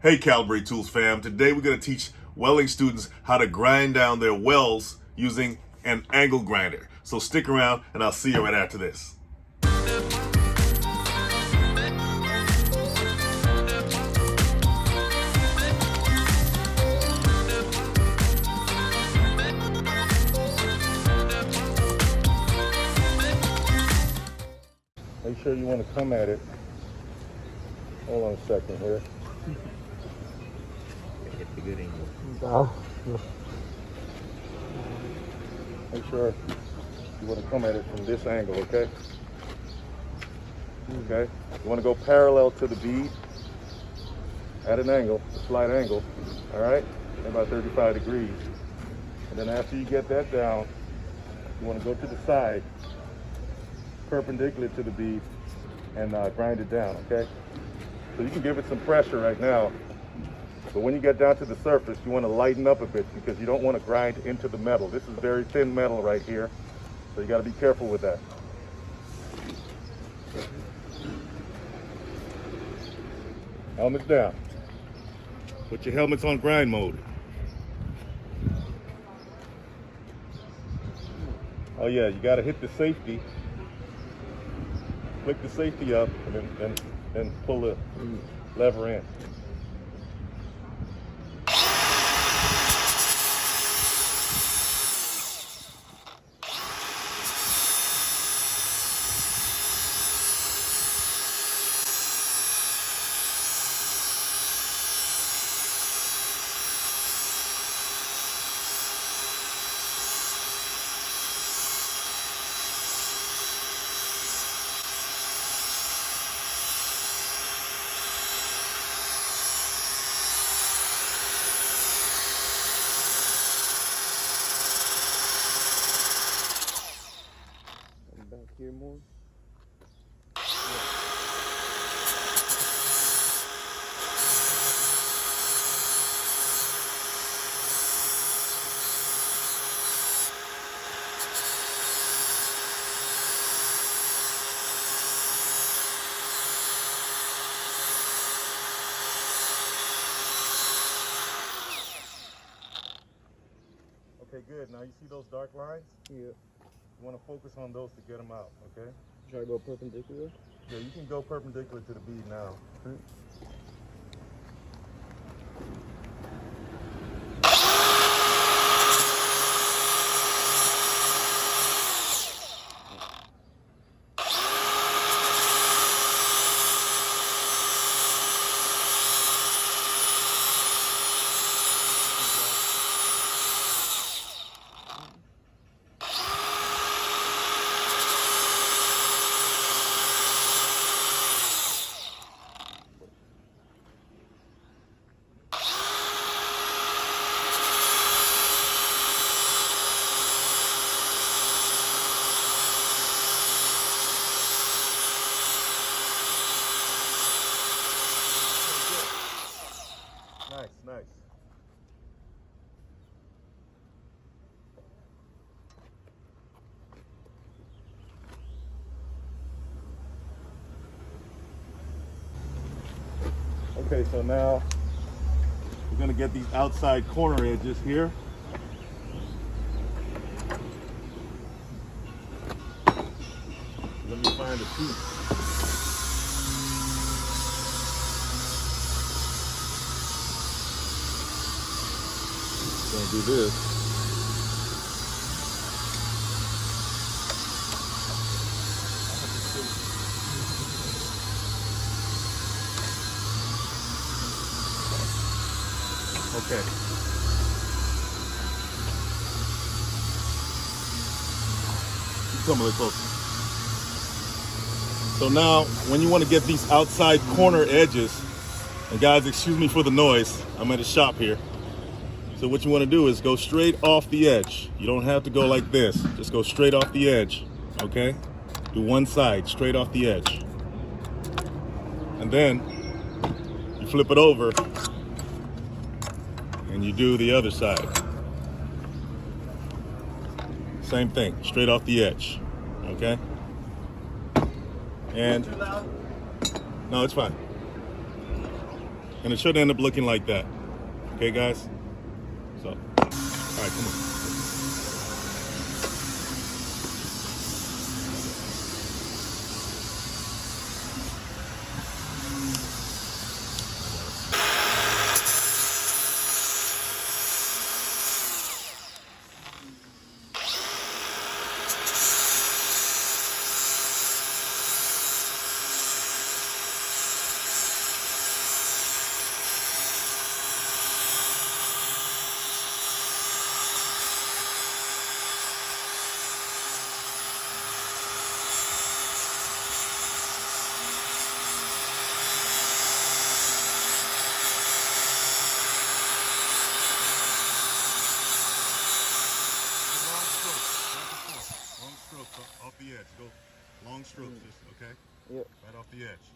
Hey Calibrate Tools fam, today we're going to teach welding students how to grind down their welds using an angle grinder. So stick around and I'll see you right after this. Make sure you want to come at it. Hold on a second here. Get the good angle. Make sure you want to come at it from this angle, okay? Okay. You want to go parallel to the bead at an angle, a slight angle, all right? About 35 degrees. And then after you get that down, you want to go to the side, perpendicular to the bead, and grind it down, okay? So you can give it some pressure right now, but when you get down to the surface, you want to lighten up a bit because you don't want to grind into the metal. This is very thin metal right here, so you got to be careful with that. Helmets down. Put your helmets on grind mode. Oh yeah, you got to hit the safety. Click the safety up and then pull the lever in. Back here more. Okay, good. Now you see those dark lines? Yeah. You want to focus on those to get them out, okay? Try to go perpendicular. Yeah, you can go perpendicular to the bead now. Right. Nice. Okay, so now we're going to get these outside corner edges here. Let me find a piece. Gonna do this. Okay. Come a little closer. So now, when you want to get these outside corner edges, and guys, excuse me for the noise, I'm at a shop here. So what you want to do is go straight off the edge. You don't have to go like this. Just go straight off the edge, okay? Do one side, straight off the edge. And then you flip it over and you do the other side. Same thing, straight off the edge, okay? And, no, it's fine. And it should end up looking like that. Okay, guys? So, all right, come on. Off the edge. Go long strokes, just okay? Yep. Right off the edge.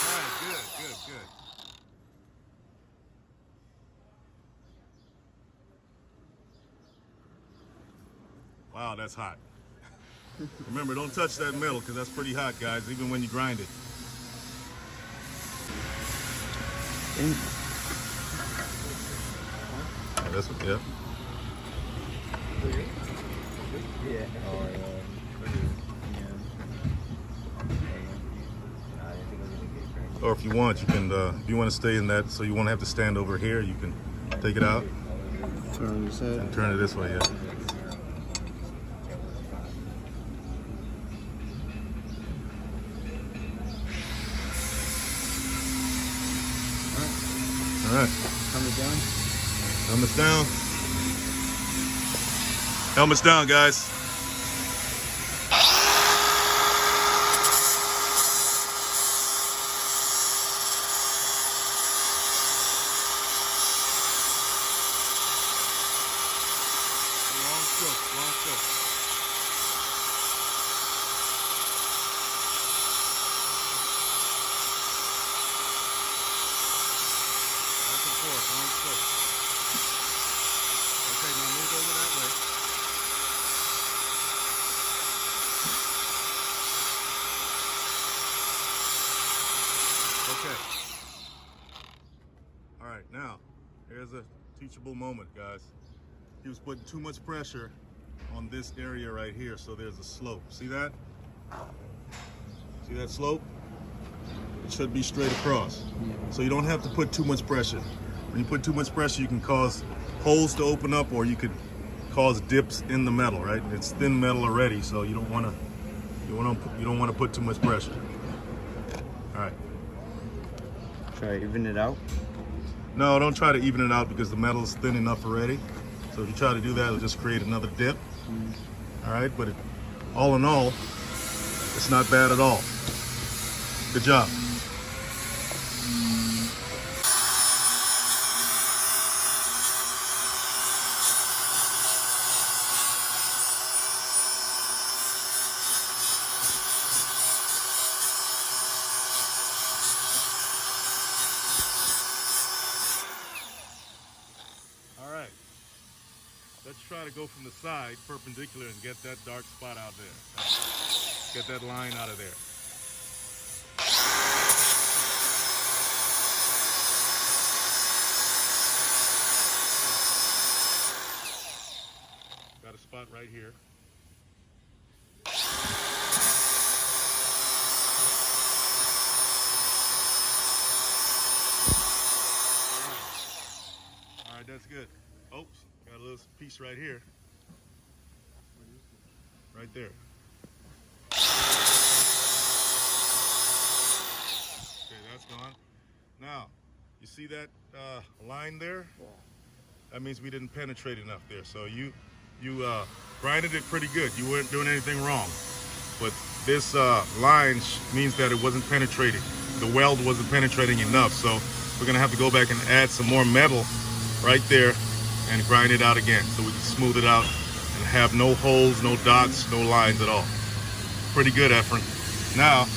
All right, good. Wow, that's hot. Remember, don't touch that metal because that's pretty hot, guys, even when you grind it. Oh, this one, yeah. Yeah. Or if you want, you can, if you want to stay in that so you won't have to stand over here, you can take it out Turn your head. and turn it this way, yeah. All right. Helmet down. Helmets down. Helmets down, guys. Long stroke. Back and forth, long stroke. Okay, now move over that way. Okay. All right, now, here's a teachable moment, guys. He was putting too much pressure on this area right here, so there's a slope. See that? See that slope? It should be straight across. So you don't have to put too much pressure. When you put too much pressure, you can cause holes to open up, or you could cause dips in the metal, right? It's thin metal already, so you don't want to put too much pressure. All right. Try to even it out. No, don't try to even it out because the metal is thin enough already. So if you try to do that, it'll just create another dip. All right, but all in all, it's not bad at all. Good job. All right. Let's try to go from the side perpendicular and get that dark spot out there. Get that line out of there. Got a spot right here. All right, that's good. Oops, got a little piece right here. Right there. Okay, that's gone. Now, you see that line there? That means we didn't penetrate enough there. So you grinded it pretty good. You weren't doing anything wrong. But this line means that it wasn't penetrating. The weld wasn't penetrating enough. So we're gonna have to go back and add some more metal right there and grind it out again so we can smooth it out and have no holes, no dots, no lines at all. Pretty good, Efren. Now,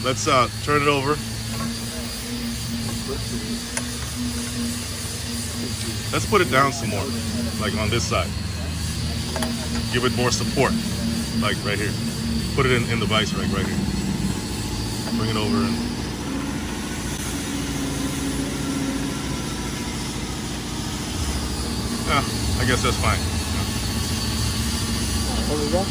let's turn it over. Let's put it down some more, like on this side. Give it more support, like right here. Put it in the vice rack right here. Bring it over and I guess that's fine. There we go.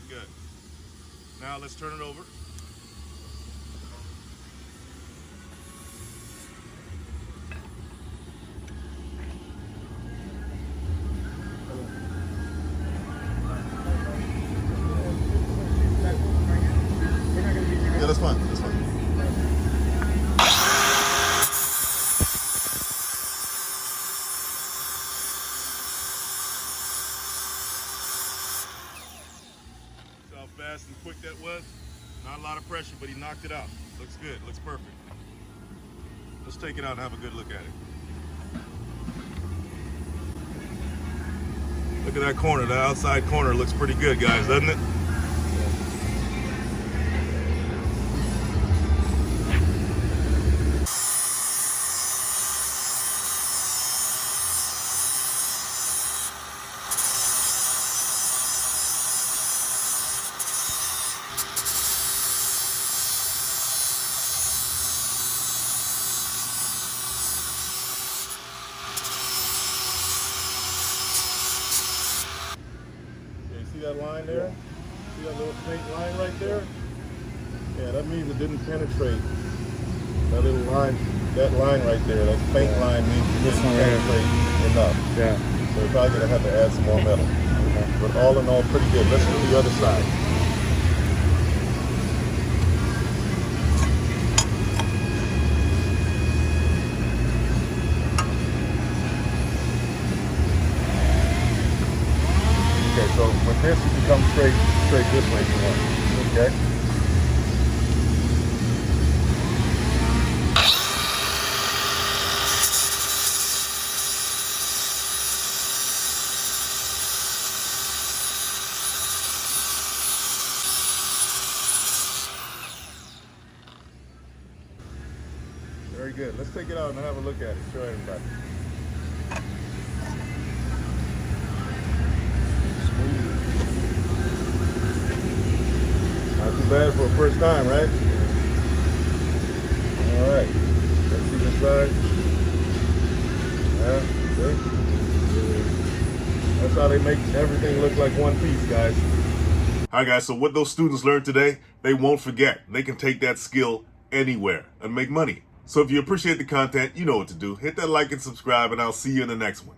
Good. Now let's turn it over. Yeah, that's fine. That's fine. See how fast and quick that was? Not a lot of pressure, but he knocked it out. Looks good. Looks perfect. Let's take it out and have a good look at it. Look at that corner. That outside corner looks pretty good, guys, doesn't it? See that line there? See that little faint line right there? Yeah, that means it didn't penetrate. That little line, that line right there, that faint line means it didn't penetrate enough. Yeah. So we're probably gonna have to add some more metal. But all in all, pretty good. Let's do the other side. Okay, so with this, you can come straight this way if you want. Okay? Very good. Let's take it out and have a look at it. Show everybody. Not too bad for a first time, right? All right. Let's see this side. Yeah, see? That's how they make everything look like one piece, guys. All right, guys. So what those students learned today, they won't forget. They can take that skill anywhere and make money. So if you appreciate the content, you know what to do. Hit that like and subscribe, and I'll see you in the next one.